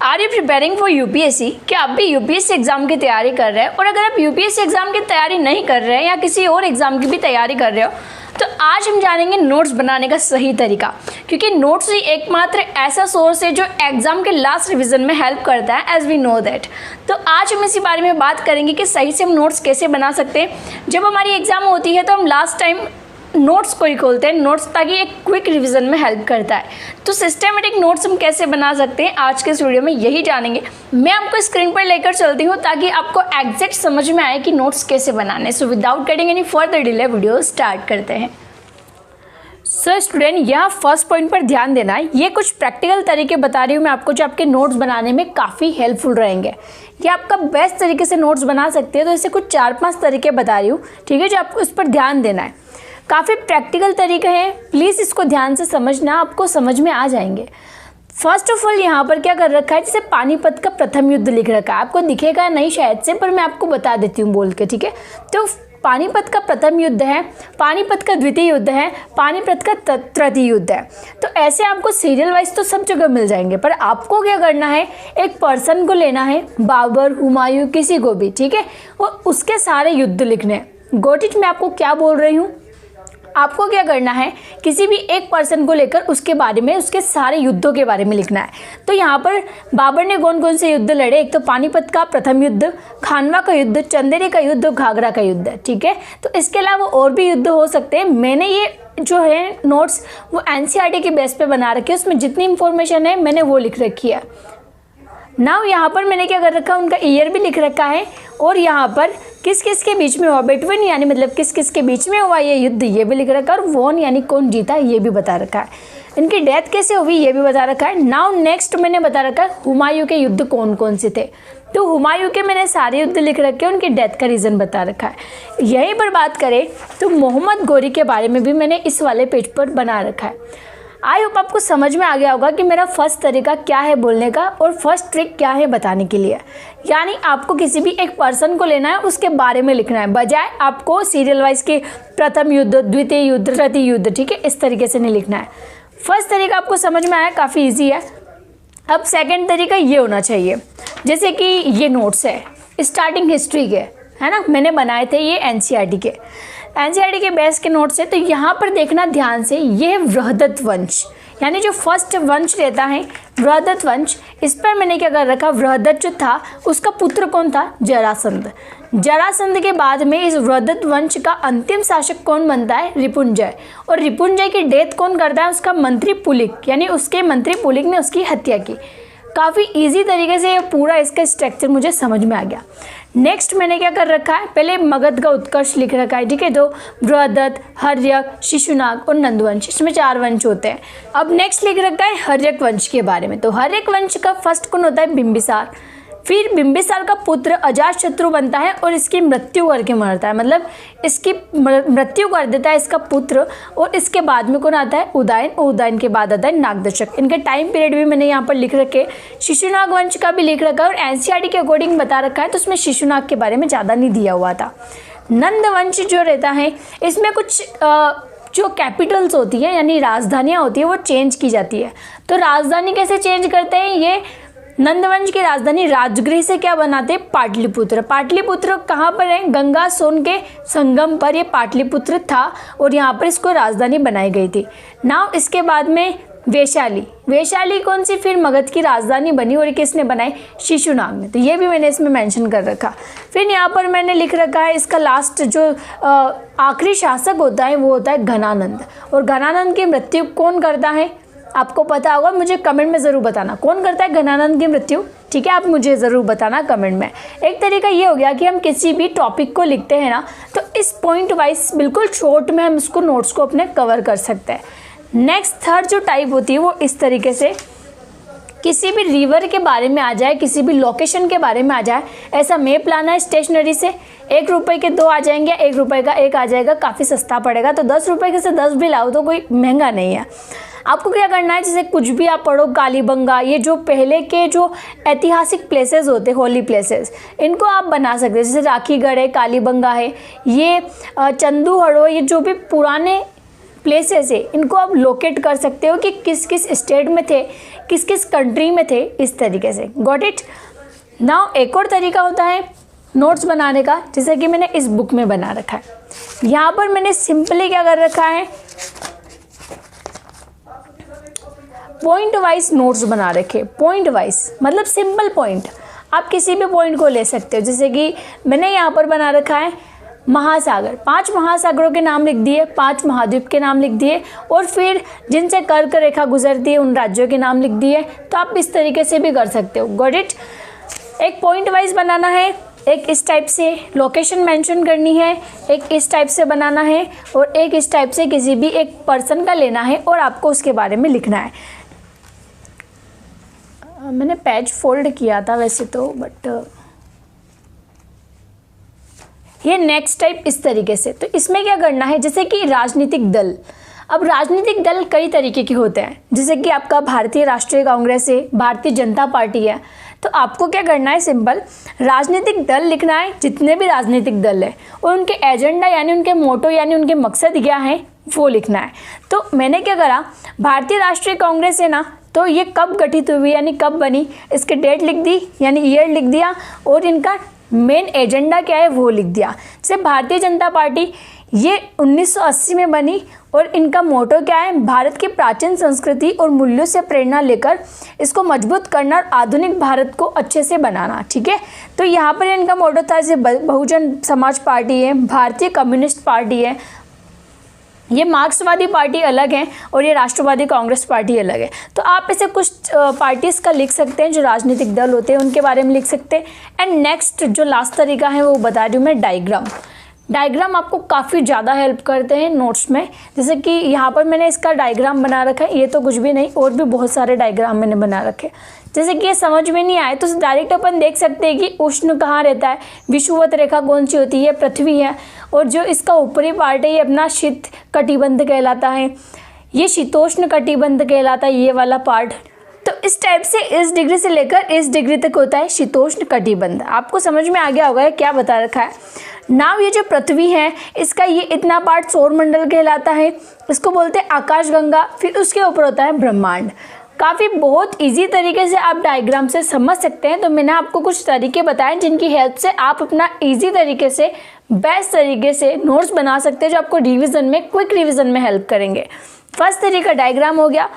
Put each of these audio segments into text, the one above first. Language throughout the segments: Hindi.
Are you preparing for UPSC? क्या आप भी यूपीएससी एग्जाम की तैयारी कर रहे हैं? और अगर आप यूपीएससी एग्जाम की तैयारी नहीं कर रहे हैं या किसी और एग्जाम की भी तैयारी कर रहे हो, तो आज हम जानेंगे नोट्स बनाने का सही तरीका। क्योंकि नोट्स ही एकमात्र ऐसा सोर्स है जो एग्जाम के लास्ट रिवीजन में हेल्प करता है, एज वी नो दैट। तो आज हम इसी बारे में बात करेंगे कि सही से हम नोट्स कैसे बना सकते हैं। जब हमारी एग्जाम होती है तो हम लास्ट टाइम नोट्स को ही खोलते हैं, नोट्स ताकि एक क्विक रिवीजन में हेल्प करता है। तो सिस्टमेटिक नोट्स हम कैसे बना सकते हैं, आज के इस वीडियो में यही जानेंगे। मैं आपको स्क्रीन पर लेकर चलती हूँ ताकि आपको एग्जैक्ट समझ में आए कि नोट्स कैसे बनाने। So without getting any further delay video start करते हैं। सो स्टूडेंट, यहाँ फर्स्ट पॉइंट पर ध्यान देना है। ये कुछ प्रैक्टिकल तरीके बता रही हूँ मैं आपको जो आपके नोट्स बनाने में काफ़ी हेल्पफुल रहेंगे। ये आपका बेस्ट तरीके से नोट्स बना सकते हैं। तो इसे कुछ 4-5 तरीके बता रही हूँ, ठीक है, जो आपको उस पर ध्यान देना है। काफ़ी प्रैक्टिकल तरीके हैं, प्लीज़ इसको ध्यान से समझना, आपको समझ में आ जाएंगे। फर्स्ट ऑफ ऑल यहाँ पर क्या कर रखा है, जैसे पानीपत का प्रथम युद्ध लिख रखा है। आपको दिखेगा नहीं शायद से, पर मैं आपको बता देती हूँ बोल के, ठीक है। तो पानीपत का प्रथम युद्ध है, पानीपत का द्वितीय युद्ध है, पानीपत का तृतीय युद्ध है। तो ऐसे आपको सीरियल वाइज तो सब जगह मिल जाएंगे, पर आपको क्या करना है, एक पर्सन को लेना है, बाबर, हुमायूं, किसी को भी, ठीक है, और उसके सारे युद्ध लिखने हैं। Got it? मैं आपको क्या बोल रही हूँ, आपको क्या करना है, किसी भी एक पर्सन को लेकर उसके बारे में, उसके सारे युद्धों के बारे में लिखना है। तो यहाँ पर बाबर ने कौन कौन से युद्ध लड़े, एक तो पानीपत का प्रथम युद्ध, खानवा का युद्ध, चंदेरी का युद्ध, घाघरा का युद्ध, ठीक है। तो इसके अलावा और भी युद्ध हो सकते हैं। मैंने ये जो है नोट्स वो एनसीईआरटी के बेस पे बना रखी है, उसमें जितनी इंफॉर्मेशन है मैंने वो लिख रखी है। नाउ यहाँ पर मैंने क्या कर रखा है, उनका ईयर भी लिख रखा है, और यहाँ पर किस किस के बीच में हुआ, बिटवीन यानी मतलब किस किस के बीच में हुआ ये युद्ध, ये भी लिख रखा है, और वॉन यानी कौन जीता ये भी बता रखा है। इनकी डेथ कैसे हुई ये भी बता रखा है। नाउ नेक्स्ट मैंने बता रखा है हुमायूं के युद्ध कौन कौन से थे। तो हुमायूं के मैंने सारे युद्ध लिख रखे हैं, उनकी डेथ का रीज़न बता रखा है। यहीं पर बात करें तो मोहम्मद गौरी के बारे में भी मैंने इस वाले पेज पर बना रखा है। आई होप आपको समझ में आ गया होगा कि मेरा फर्स्ट तरीका क्या है बोलने का और फर्स्ट ट्रिक क्या है बताने के लिए। यानी आपको किसी भी एक पर्सन को लेना है, उसके बारे में लिखना है, बजाय आपको सीरियल वाइज के प्रथम युद्ध, द्वितीय युद्ध, तृतीय युद्ध, ठीक है, इस तरीके से नहीं लिखना है। फर्स्ट तरीका आपको समझ में आया, काफ़ी ईजी है। अब सेकेंड तरीका ये होना चाहिए, जैसे कि ये नोट्स है स्टार्टिंग हिस्ट्री के, है ना, मैंने बनाए थे ये एनसीईआरटी के बेस के नोट्स है। तो यहाँ पर देखना ध्यान से, ये है बृहदत्त वंश, यानी जो फर्स्ट वंश रहता है बृहदत्त वंश। इस पर मैंने क्या कर रखा, बृहदत्त जो था उसका पुत्र कौन था, जरासंध। जरासंध के बाद में इस बृहदत्त वंश का अंतिम शासक कौन बनता है, रिपुंजय। और रिपुंजय की डेथ कौन करता है, उसका मंत्री पुलिक, यानी उसके मंत्री पुलिक ने उसकी हत्या की। काफ़ी इजी तरीके से पूरा इसका स्ट्रक्चर मुझे समझ में आ गया। नेक्स्ट मैंने क्या कर रखा है, पहले मगध का उत्कर्ष लिख रखा है, ठीक है। तो बृहदत्त, हर्यक, शिशुनाग और नंदवंश, इसमें 4 वंश होते हैं। अब नेक्स्ट लिख रखा है हर्यक वंश के बारे में। तो हर्यक वंश का फर्स्ट कौन होता है, बिंबिसार। फिर बिंबिसार का पुत्र अजातशत्रु बनता है और इसकी मृत्यु करके मरता है, मतलब इसकी मृत्यु कर देता है इसका पुत्र। और इसके बाद में कौन आता है, उदयन, और उदयन के बाद आता है नागदशक। इनके टाइम पीरियड भी मैंने यहाँ पर लिख रखे। शिशुनाग वंश का भी लिख रखा है, और एनसीईआरटी के अकॉर्डिंग बता रखा है, तो उसमें शिशुनाग के बारे में ज़्यादा नहीं दिया हुआ था। नंद वंश जो रहता है, इसमें कुछ जो कैपिटल्स होती है यानी राजधानियाँ होती है वो चेंज की जाती है। तो राजधानी कैसे चेंज करते हैं, ये नंदवंश की राजधानी राजगृह से क्या बनाते हैं, पाटलिपुत्र। पाटलिपुत्र कहाँ पर है, गंगा सोन के संगम पर ये पाटलिपुत्र था, और यहाँ पर इसको राजधानी बनाई गई थी। नाउ इसके बाद में वैशाली, वैशाली कौन सी फिर मगध की राजधानी बनी, और किसने बनाई, शिशुनाग ने। तो ये भी मैंने इसमें मेंशन कर रखा। फिर यहाँ पर मैंने लिख रखा है इसका लास्ट जो आखिरी शासक होता है वो होता है घनानंद। और घनानंद की मृत्यु कौन करता है, आपको पता होगा, मुझे कमेंट में ज़रूर बताना कौन करता है घनानंद की मृत्यु, ठीक है, आप मुझे ज़रूर बताना कमेंट में। एक तरीका ये हो गया कि हम किसी भी टॉपिक को लिखते हैं ना, तो इस पॉइंट वाइज बिल्कुल शॉर्ट में हम इसको नोट्स को अपने कवर कर सकते हैं। नेक्स्ट थर्ड जो टाइप होती है वो इस तरीके से, किसी भी रिवर के बारे में आ जाए, किसी भी लोकेशन के बारे में आ जाए, ऐसा मैप लाना है स्टेशनरी से। 1 रुपये के 2 आ जाएंगे, 1 रुपये का 1 आ जाएगा, काफ़ी सस्ता पड़ेगा। तो 10 रुपये के से 10 भी लाओ तो कोई महंगा नहीं है। आपको क्या करना है, जैसे कुछ भी आप पढ़ो, कालीबंगा, ये जो पहले के जो ऐतिहासिक प्लेसेस होते, होली प्लेसेस, इनको आप बना सकते हैं। जैसे राखीगढ़ है, कालीबंगा है, ये चंदूहड़ो, ये जो भी पुराने प्लेसेस है इनको आप लोकेट कर सकते हो कि किस किस स्टेट में थे, किस किस कंट्री में थे, इस तरीके से। Got it. नाउ एक और तरीका होता है नोट्स बनाने का, जैसे कि मैंने इस बुक में बना रखा है। यहाँ पर मैंने सिंपली क्या कर रखा है, पॉइंट वाइज नोट्स बना रखे। पॉइंट वाइज मतलब सिंपल पॉइंट, आप किसी भी पॉइंट को ले सकते हो। जैसे कि मैंने यहाँ पर बना रखा है महासागर, 5 महासागरों के नाम लिख दिए, 5 महाद्वीप के नाम लिख दिए, और फिर जिनसे कर्क रेखा गुजरती है उन राज्यों के नाम लिख दिए। तो आप इस तरीके से भी कर सकते हो। Got it. एक पॉइंट वाइज बनाना है, एक इस टाइप से लोकेशन मेंशन करनी है, एक इस टाइप से बनाना है, और एक इस टाइप से किसी भी एक पर्सन का लेना है और आपको उसके बारे में लिखना है। मैंने पेज फोल्ड किया था वैसे तो, बट ये नेक्स्ट टाइप इस तरीके से। तो इसमें क्या करना है, जैसे कि राजनीतिक दल। अब राजनीतिक दल कई तरीके के होते हैं, जैसे कि आपका भारतीय राष्ट्रीय कांग्रेस है, भारतीय जनता पार्टी है। तो आपको क्या करना है, सिंपल राजनीतिक दल लिखना है, जितने भी राजनीतिक दल है, और उनके एजेंडा यानी उनके मोटो यानी उनके मकसद क्या है वो लिखना है। तो मैंने क्या करा, भारतीय राष्ट्रीय कांग्रेस है ना, तो ये कब गठित हुई यानी कब बनी, इसके डेट लिख दी यानी ईयर लिख दिया, और इनका मेन एजेंडा क्या है वो लिख दिया। जैसे भारतीय जनता पार्टी ये 1980 में बनी, और इनका मोटो क्या है, भारत की प्राचीन संस्कृति और मूल्यों से प्रेरणा लेकर इसको मजबूत करना और आधुनिक भारत को अच्छे से बनाना। ठीक है। तो यहाँ पर इनका मोटो था, जैसे बहुजन समाज पार्टी है, भारतीय कम्युनिस्ट पार्टी है, ये मार्क्सवादी पार्टी अलग है, और ये राष्ट्रवादी कांग्रेस पार्टी अलग है। तो आप ऐसे कुछ पार्टीज़ का लिख सकते हैं, जो राजनीतिक दल होते हैं उनके बारे में लिख सकते हैं। एंड नेक्स्ट जो लास्ट तरीका है वो बता रही हूँ मैं, डायग्राम। डायग्राम आपको काफ़ी ज़्यादा हेल्प करते हैं नोट्स में। जैसे कि यहाँ पर मैंने इसका डायग्राम बना रखा है, ये तो कुछ भी नहीं, और भी बहुत सारे डायग्राम मैंने बना रखे। जैसे कि ये समझ में नहीं आए तो डायरेक्ट अपन देख सकते हैं कि उष्ण कहाँ रहता है, विषुवत रेखा कौन सी होती है, पृथ्वी है, और जो इसका ऊपरी पार्ट है ये अपना शीत कटिबंध कहलाता है, ये शीतोष्ण कटिबंध कहलाता है, ये वाला पार्ट। तो इस टाइप से इस डिग्री से लेकर इस डिग्री तक होता है शीतोष्ण कटिबंध। आपको समझ में आ गया होगा क्या बता रखा है। नाव ये जो पृथ्वी है इसका ये इतना पार्ट सौरमंडल कहलाता है, इसको बोलते हैं आकाशगंगा। फिर उसके ऊपर होता है ब्रह्मांड। काफ़ी बहुत इजी तरीके से आप डायग्राम से समझ सकते हैं। तो मैंने आपको कुछ तरीके बताए जिनकी हेल्प से आप अपना इजी तरीके से बेस्ट तरीके से नोट्स बना सकते हैं, जो आपको रिवीजन में क्विक रिवीजन में हेल्प करेंगे। फर्स्ट तरीका डायग्राम हो गया।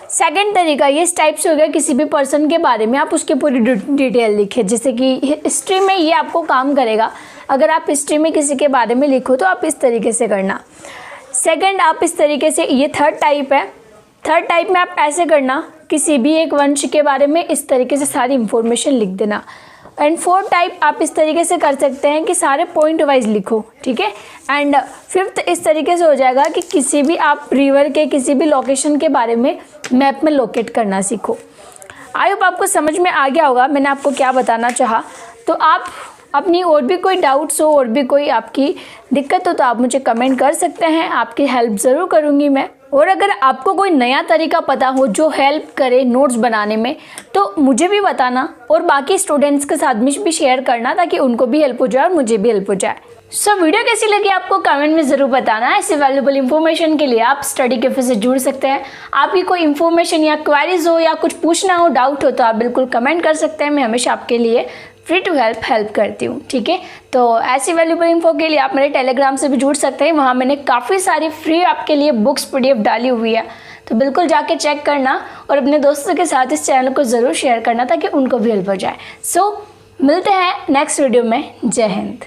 सेकंड तरीका ये इस टाइप से हो गया, किसी भी पर्सन के बारे में आप उसकी पूरी डिटेल लिखें। जैसे कि हिस्ट्री में ये आपको काम करेगा, अगर आप हिस्ट्री में किसी के बारे में लिखो तो आप इस तरीके से करना। सेकंड आप इस तरीके से, ये थर्ड टाइप है। थर्ड टाइप में आप ऐसे करना, किसी भी एक वंश के बारे में इस तरीके से सारी इंफॉर्मेशन लिख देना। एंड फोर्थ टाइप आप इस तरीके से कर सकते हैं कि सारे पॉइंट वाइज लिखो। ठीक है। एंड फिफ्थ इस तरीके से हो जाएगा कि किसी भी आप रिवर के किसी भी लोकेशन के बारे में मैप में लोकेट करना सीखो। आई होप आपको समझ में आ गया होगा मैंने आपको क्या बताना चाहा। तो आप अपनी और भी कोई डाउट्स हो और भी कोई आपकी दिक्कत हो तो आप मुझे कमेंट कर सकते हैं, आपकी हेल्प ज़रूर करूँगी मैं। और अगर आपको कोई नया तरीका पता हो जो हेल्प करे नोट्स बनाने में तो मुझे भी बताना, और बाकी स्टूडेंट्स के साथ में भी शेयर करना, ताकि उनको भी हेल्प हो जाए और मुझे भी हेल्प हो जाए। सो वीडियो कैसी लगी आपको कमेंट में ज़रूर बताना। ऐसे वैल्यूबल इंफॉर्मेशन के लिए आप स्टडी कैफे से जुड़ सकते हैं। आपकी कोई इन्फॉर्मेशन या क्वेरीज हो या कुछ पूछना हो, डाउट हो, तो आप बिल्कुल कमेंट कर सकते हैं। मैं हमेशा आपके लिए फ्री टू हेल्प करती हूँ। ठीक है। तो ऐसी वैल्यूबल इन्फो के लिए आप मेरे टेलीग्राम से भी जुड़ सकते हैं। वहाँ मैंने काफ़ी सारी फ्री आपके लिए बुक्स PDF डाली हुई है, तो बिल्कुल जाके चेक करना और अपने दोस्तों के साथ इस चैनल को ज़रूर शेयर करना ताकि उनको भी हेल्प हो जाए। सो मिलते हैं नेक्स्ट वीडियो में। जय हिंद।